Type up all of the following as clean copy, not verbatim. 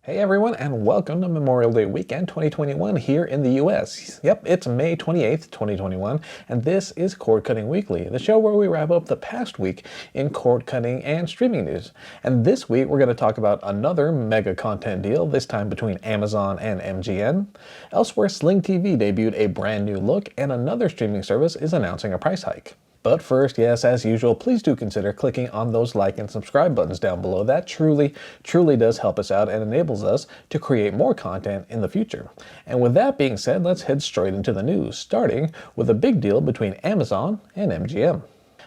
Hey everyone, and welcome to Memorial Day weekend 2021 here in the US. Yep, it's May 28th, 2021, and this is Cord Cutting Weekly, the show where we wrap up the past week in cord cutting and streaming news. And this week we're going to talk about another mega content deal, this time between Amazon and MGM. Elsewhere, Sling TV debuted a brand new look, and another streaming service is announcing a price hike. But first, yes, as usual, please do consider clicking on those like and subscribe buttons down below. That truly does help us out and enables us to create more content in the future. And with that being said, let's head straight into the news, starting with a big deal between Amazon and MGM.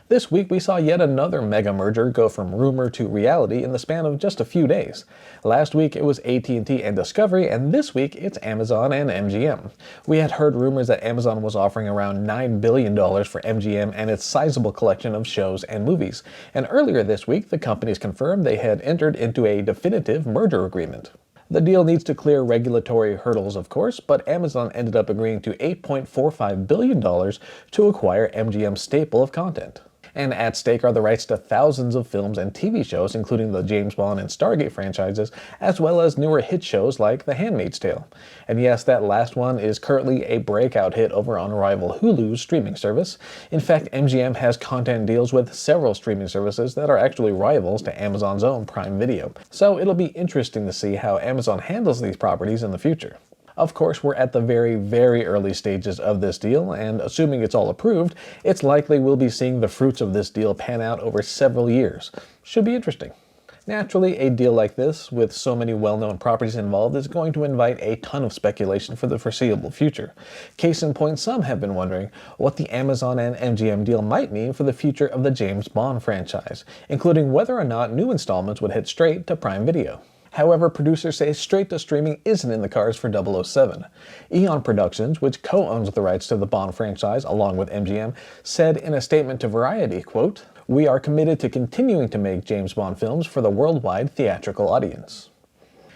This week, we saw yet another mega merger go from rumor to reality in the span of just a few days. Last week, it was AT&T and Discovery, and this week, it's Amazon and MGM. We had heard rumors that Amazon was offering around $9 billion for MGM and its sizable collection of shows and movies. And earlier this week, the companies confirmed they had entered into a definitive merger agreement. The deal needs to clear regulatory hurdles, of course, but Amazon ended up agreeing to $8.45 billion to acquire MGM's staple of content. And at stake are the rights to thousands of films and TV shows, including the James Bond and Stargate franchises, as well as newer hit shows like The Handmaid's Tale. And yes, that last one is currently a breakout hit over on rival Hulu's streaming service. In fact, MGM has content deals with several streaming services that are actually rivals to Amazon's own Prime Video. So it'll be interesting to see how Amazon handles these properties in the future. Of course, we're at the very early stages of this deal, and assuming it's all approved, it's likely we'll be seeing the fruits of this deal pan out over several years. Should be interesting. Naturally, a deal like this, with so many well-known properties involved, is going to invite a ton of speculation for the foreseeable future. Case in point, some have been wondering what the Amazon and MGM deal might mean for the future of the James Bond franchise, including whether or not new installments would head straight to Prime Video. However, producers say straight-to-streaming isn't in the cards for 007. Eon Productions, which co-owns the rights to the Bond franchise along with MGM, said in a statement to Variety, quote, "We are committed to continuing to make James Bond films for the worldwide theatrical audience."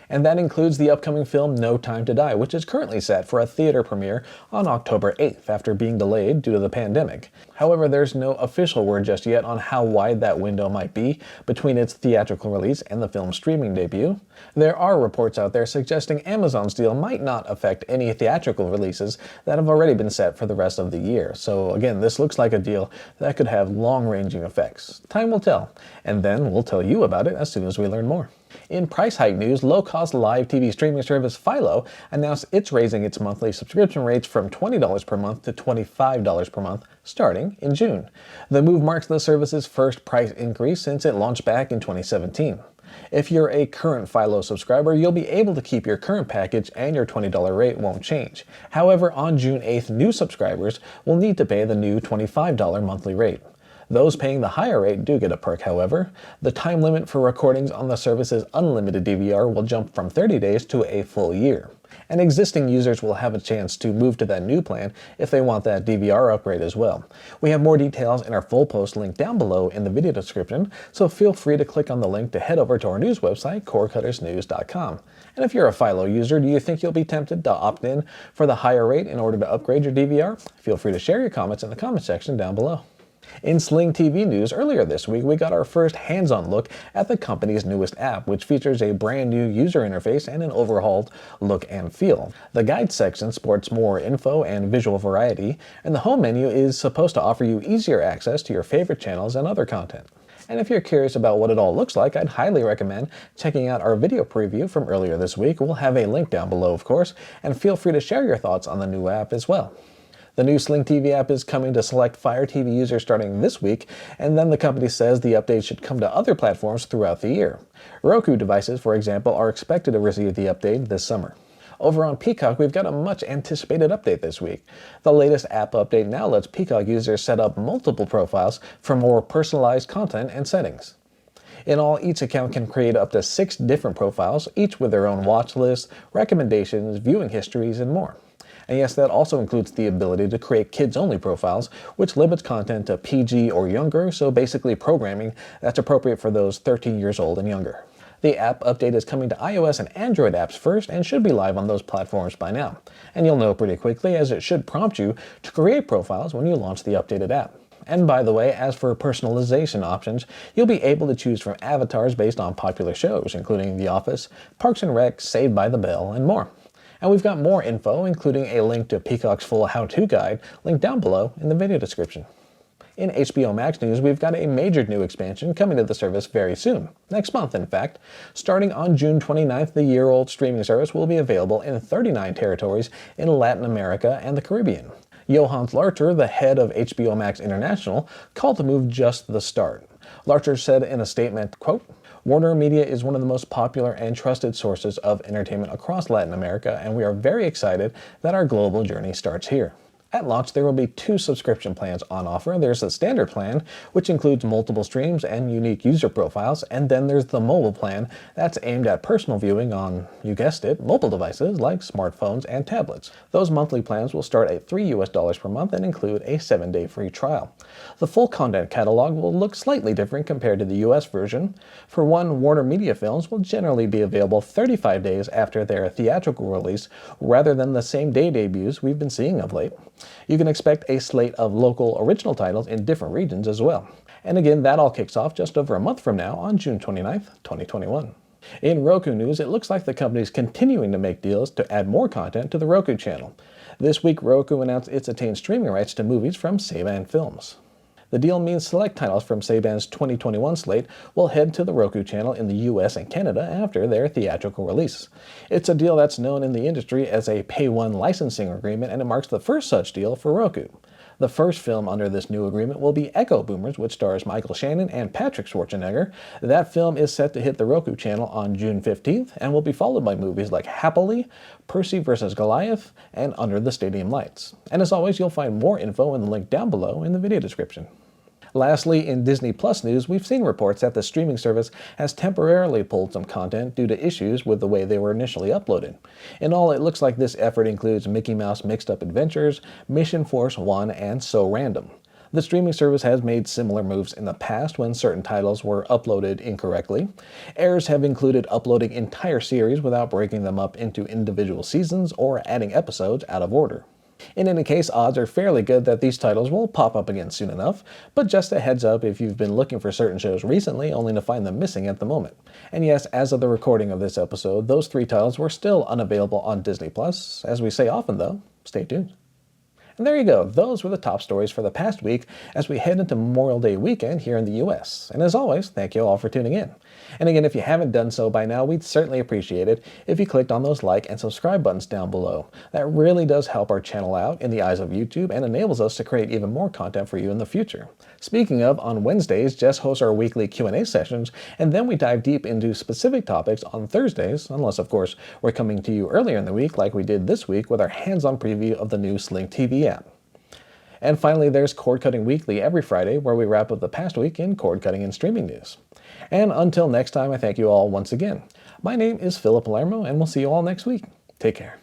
And that includes the upcoming film No Time to Die, which is currently set for a theater premiere on October 8th after being delayed due to the pandemic. However, there's no official word just yet on how wide that window might be between its theatrical release and the film's streaming debut. There are reports out there suggesting Amazon's deal might not affect any theatrical releases that have already been set for the rest of the year. So again, this looks like a deal that could have long-ranging effects. Time will tell, and then we'll tell you about it as soon as we learn more. In price hike news, low-cost live TV streaming service Philo announced it's raising its monthly subscription rates from $20 per month to $25 per month starting in June. The move marks the service's first price increase since it launched back in 2017. If you're a current Philo subscriber, you'll be able to keep your current package and your $20 rate won't change. However, on June 8th, new subscribers will need to pay the new $25 monthly rate. Those paying the higher rate do get a perk, however. The time limit for recordings on the service's unlimited DVR will jump from 30 days to a full year. And existing users will have a chance to move to that new plan if they want that DVR upgrade as well. We have more details in our full post linked down below in the video description, so feel free to click on the link to head over to our news website, cordcuttersnews.com. And if you're a Philo user, do you think you'll be tempted to opt in for the higher rate in order to upgrade your DVR? Feel free to share your comments in the comment section down below. In Sling TV news, earlier this week, we got our first hands-on look at the company's newest app, which features a brand new user interface and an overhauled look and feel. The guide section sports more info and visual variety, and the home menu is supposed to offer you easier access to your favorite channels and other content. And if you're curious about what it all looks like, I'd highly recommend checking out our video preview from earlier this week. We'll have a link down below, of course, and feel free to share your thoughts on the new app as well. The new Sling TV app is coming to select Fire TV users starting this week, and then the company says the update should come to other platforms throughout the year. Roku devices, for example, are expected to receive the update this summer. Over on Peacock, we've got a much anticipated update this week. The latest app update now lets Peacock users set up multiple profiles for more personalized content and settings. In all, each account can create up to 6 different profiles, each with their own watch lists, recommendations, viewing histories, and more. And yes, that also includes the ability to create kids-only profiles, which limits content to PG or younger, so basically programming that's appropriate for those 13 years old and younger. The app update is coming to iOS and Android apps first and should be live on those platforms by now. And you'll know pretty quickly, as it should prompt you to create profiles when you launch the updated app. And by the way, as for personalization options, you'll be able to choose from avatars based on popular shows, including The Office, Parks and Rec, Saved by the Bell, and more. And we've got more info, including a link to Peacock's full how-to guide, linked down below in the video description. In HBO Max news, we've got a major new expansion coming to the service very soon. Next month, in fact. Starting on June 29th, the year-old streaming service will be available in 39 territories in Latin America and the Caribbean. Johannes Larcher, the head of HBO Max International, called the move just the start. Larcher said in a statement, quote, "Warner Media is one of the most popular and trusted sources of entertainment across Latin America, and we are very excited that our global journey starts here." At launch, there will be 2 subscription plans on offer. There's the standard plan, which includes multiple streams and unique user profiles, and then there's the mobile plan that's aimed at personal viewing on, you guessed it, mobile devices like smartphones and tablets. Those monthly plans will start at $3 per month and include a 7-day free trial. The full content catalog will look slightly different compared to the US version. For one, Warner Media films will generally be available 35 days after their theatrical release, rather than the same-day debuts we've been seeing of late. You can expect a slate of local original titles in different regions as well. And again, that all kicks off just over a month from now on June 29th, 2021. In Roku news, it looks like the company's continuing to make deals to add more content to the Roku channel. This week, Roku announced it's attained streaming rights to movies from Saban Films. The deal means select titles from Saban's 2021 slate will head to the Roku channel in the US and Canada after their theatrical release. It's a deal that's known in the industry as a pay-one licensing agreement, and it marks the first such deal for Roku. The first film under this new agreement will be Echo Boomers, which stars Michael Shannon and Patrick Schwarzenegger. That film is set to hit the Roku channel on June 15th and will be followed by movies like Happily, Percy vs. Goliath, and Under the Stadium Lights. And as always, you'll find more info in the link down below in the video description. Lastly, in Disney Plus news, we've seen reports that the streaming service has temporarily pulled some content due to issues with the way they were initially uploaded. In all, it looks like this effort includes Mickey Mouse Mixed Up Adventures, Mission Force 1, and So Random. The streaming service has made similar moves in the past when certain titles were uploaded incorrectly. Errors have included uploading entire series without breaking them up into individual seasons or adding episodes out of order. In any case, odds are fairly good that these titles will pop up again soon enough, but just a heads up if you've been looking for certain shows recently only to find them missing at the moment. And yes, as of the recording of this episode, those 3 titles were still unavailable on Disney Plus. As we say often though, stay tuned. And there you go, those were the top stories for the past week as we head into Memorial Day weekend here in the US. And as always, thank you all for tuning in. And again, if you haven't done so by now, we'd certainly appreciate it if you clicked on those like and subscribe buttons down below. That really does help our channel out in the eyes of YouTube and enables us to create even more content for you in the future. Speaking of, on Wednesdays, Jess hosts our weekly Q&A sessions, and then we dive deep into specific topics on Thursdays, unless of course we're coming to you earlier in the week like we did this week with our hands-on preview of the new Sling TV app. And finally, there's Cord Cutting Weekly every Friday, where we wrap up the past week in cord cutting and streaming news. And until next time, I thank you all once again. My name is Philip Palermo, and we'll see you all next week. Take care.